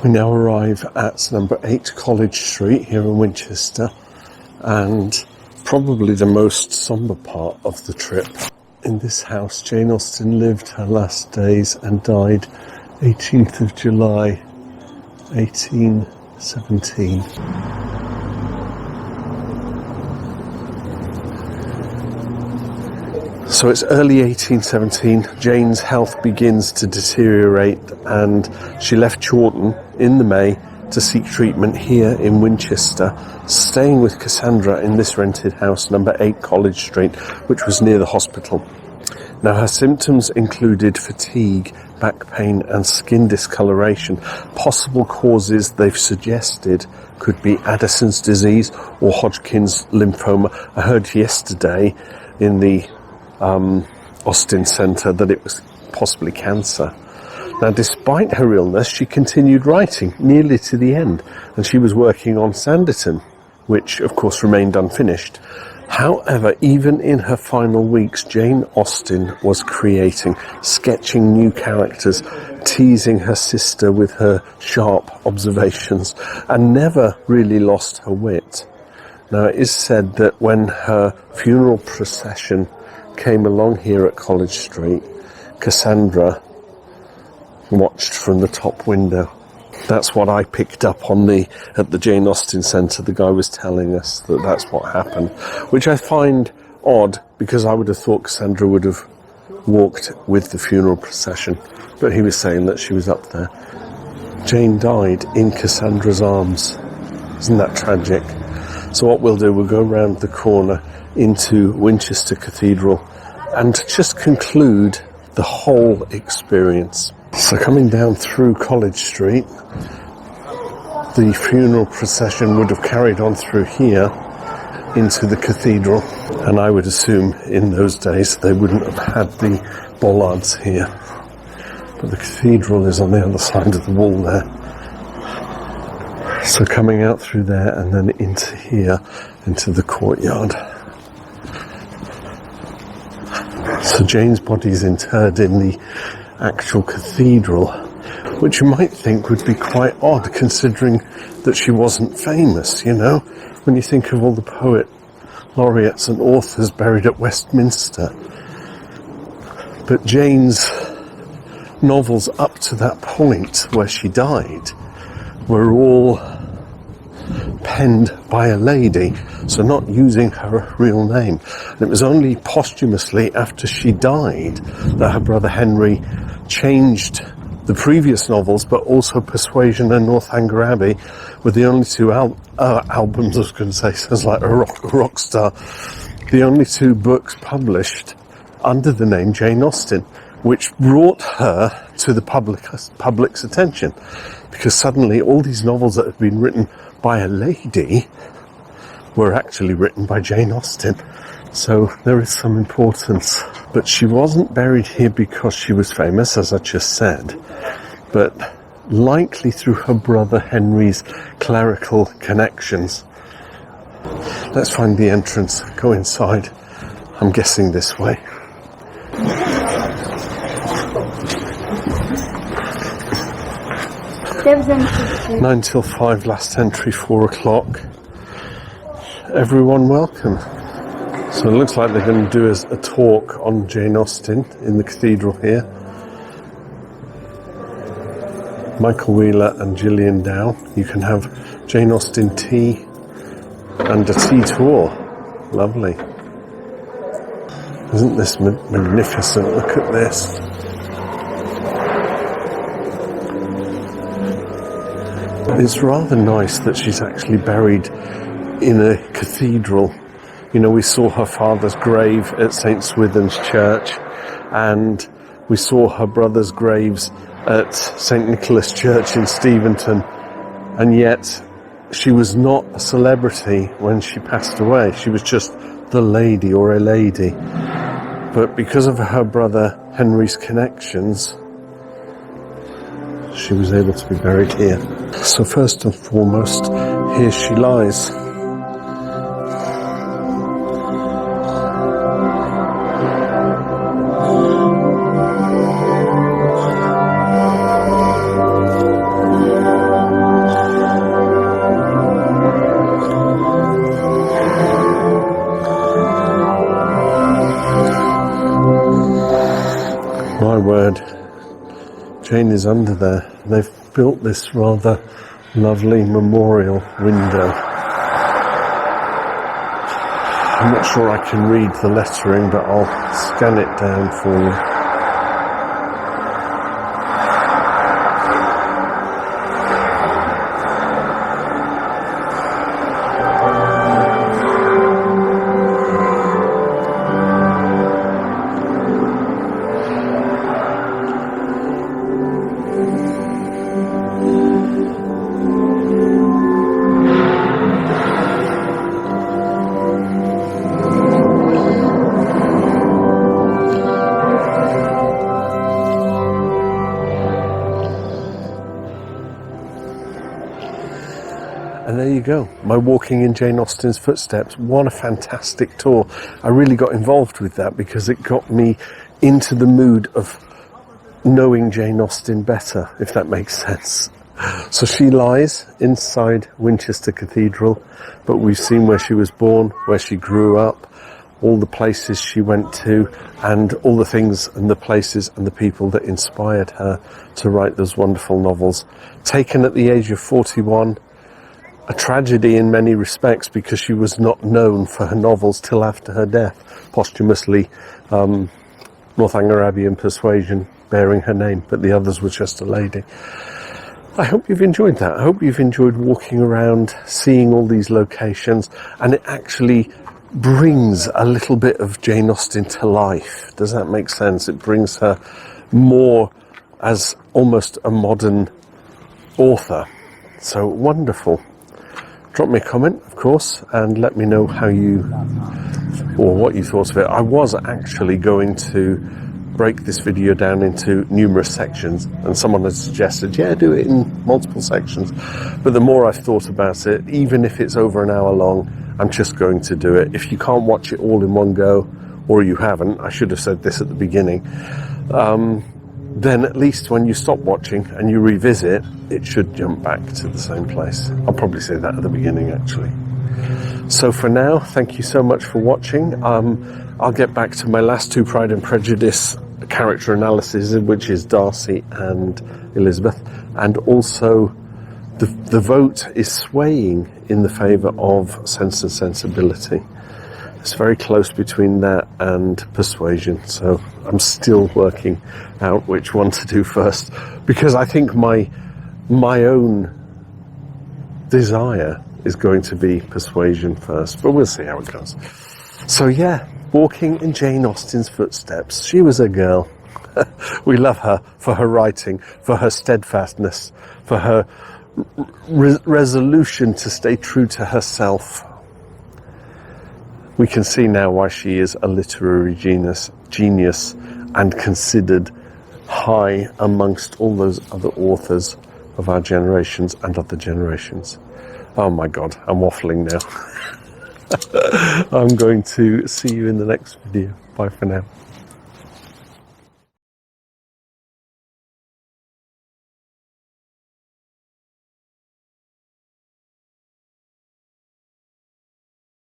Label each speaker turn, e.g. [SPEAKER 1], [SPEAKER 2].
[SPEAKER 1] We now arrive at number 8 College Street here in Winchester, and probably the most sombre part of the trip. In this house, Jane Austen lived her last days and died 18th of July, 1817. So it's early 1817, Jane's health begins to deteriorate and she left Chawton in the May to seek treatment here in Winchester, staying with Cassander in this rented house, number 8 College Street, which was near the hospital. Now her symptoms included fatigue, back pain and skin discoloration. Possible causes they've suggested could be Addison's disease or Hodgkin's lymphoma. I heard yesterday in the Austen Centre that it was possibly cancer. Now, despite her illness, she continued writing nearly to the end, and she was working on Sanditon, which of course remained unfinished. However, even in her final weeks, Jane Austen was creating, sketching new characters, teasing her sister with her sharp observations, and never really lost her wit. Now, it is said that when her funeral procession came along here at College Street, Cassander watched from the top window. That's what I picked up on at the Jane Austen Centre. The guy was telling us that that's what happened, which I find odd because I would have thought Cassander would have walked with the funeral procession, but he was saying that she was up there. Jane died in Cassandra's arms. Isn't that tragic? So what we'll do, we'll go round the corner into Winchester Cathedral and just conclude the whole experience. So coming down through College Street, the funeral procession would have carried on through here into the cathedral, and I would assume in those days they wouldn't have had the bollards here, but the cathedral is on the other side of the wall there. So coming out through there and then into here, into the courtyard. So Jane's body is interred in the actual cathedral, which you might think would be quite odd considering that she wasn't famous, you know, when you think of all the poet laureates and authors buried at Westminster. But Jane's novels up to that point where she died were all penned by a lady, so not using her real name. And it was only posthumously after she died that her brother Henry changed the previous novels, but also Persuasion and Northanger Abbey were the only two albums, I was going to say, sounds like a rock star, the only two books published under the name Jane Austen, which brought her to the public's attention, because suddenly all these novels that had been written by a lady were actually written by Jane Austen. So there is some importance. But she wasn't buried here because she was famous, as I just said, but likely through her brother Henry's clerical connections. Let's find the entrance, go inside. I'm guessing this way. Nine till 5, last entry 4 o'clock. Everyone welcome. So it looks like they're going to do a talk on Jane Austen in the cathedral here. Michael Wheeler and Gillian Dow. You can have Jane Austen tea and a tea tour. Lovely. Isn't this magnificent? Look at this. It's rather nice that she's actually buried in a cathedral. You know, we saw her father's grave at St. Swithin's Church, and we saw her brother's graves at St. Nicholas Church in Steventon, and yet she was not a celebrity when she passed away. She was just the lady or a lady. But because of her brother Henry's connections, she was able to be buried here. So first and foremost, here she lies. Jane is under there. They've built this rather lovely memorial window. I'm not sure I can read the lettering, but I'll scan it down for you. And there you go, my walking in Jane Austen's footsteps. What a fantastic tour. I really got involved with that because it got me into the mood of knowing Jane Austen better, if that makes sense. So she lies inside Winchester Cathedral, but we've seen where she was born, where she grew up, all the places she went to, and all the things and the places and the people that inspired her to write those wonderful novels. Taken at the age of 41, a tragedy in many respects because she was not known for her novels till after her death, posthumously, Northanger and Persuasion bearing her name, but the others were just a lady. I hope you've enjoyed that. I hope you've enjoyed walking around, seeing all these locations, and it actually brings a little bit of Jane Austen to life. Does that make sense? It brings her more as almost a modern author. So wonderful. Drop me a comment, of course, and let me know how you, or what you thought of it. I was actually going to break this video down into numerous sections, and someone has suggested, yeah, do it in multiple sections. But the more I've thought about it, even if it's over an hour long, I'm just going to do it. If you can't watch it all in one go, or you haven't, I should have said this at the beginning, then at least when you stop watching and you revisit, it should jump back to the same place. I'll probably say that at the beginning, actually. So for now, thank you so much for watching. I'll get back to my last two Pride and Prejudice character analyses, which is Darcy and Elizabeth, and also the vote is swaying in the favour of Sense and Sensibility. It's very close between that and Persuasion, so I'm still working out which one to do first, because I think my own desire is going to be Persuasion first, but we'll see how it goes. So yeah, walking in Jane Austen's footsteps. She was a girl. We love her for her writing, for her steadfastness, for her resolution to stay true to herself. We can see now why she is a literary genius and considered high amongst all those other authors of our generations and other generations. Oh my God, I'm waffling now. I'm going to see you in the next video. Bye for now.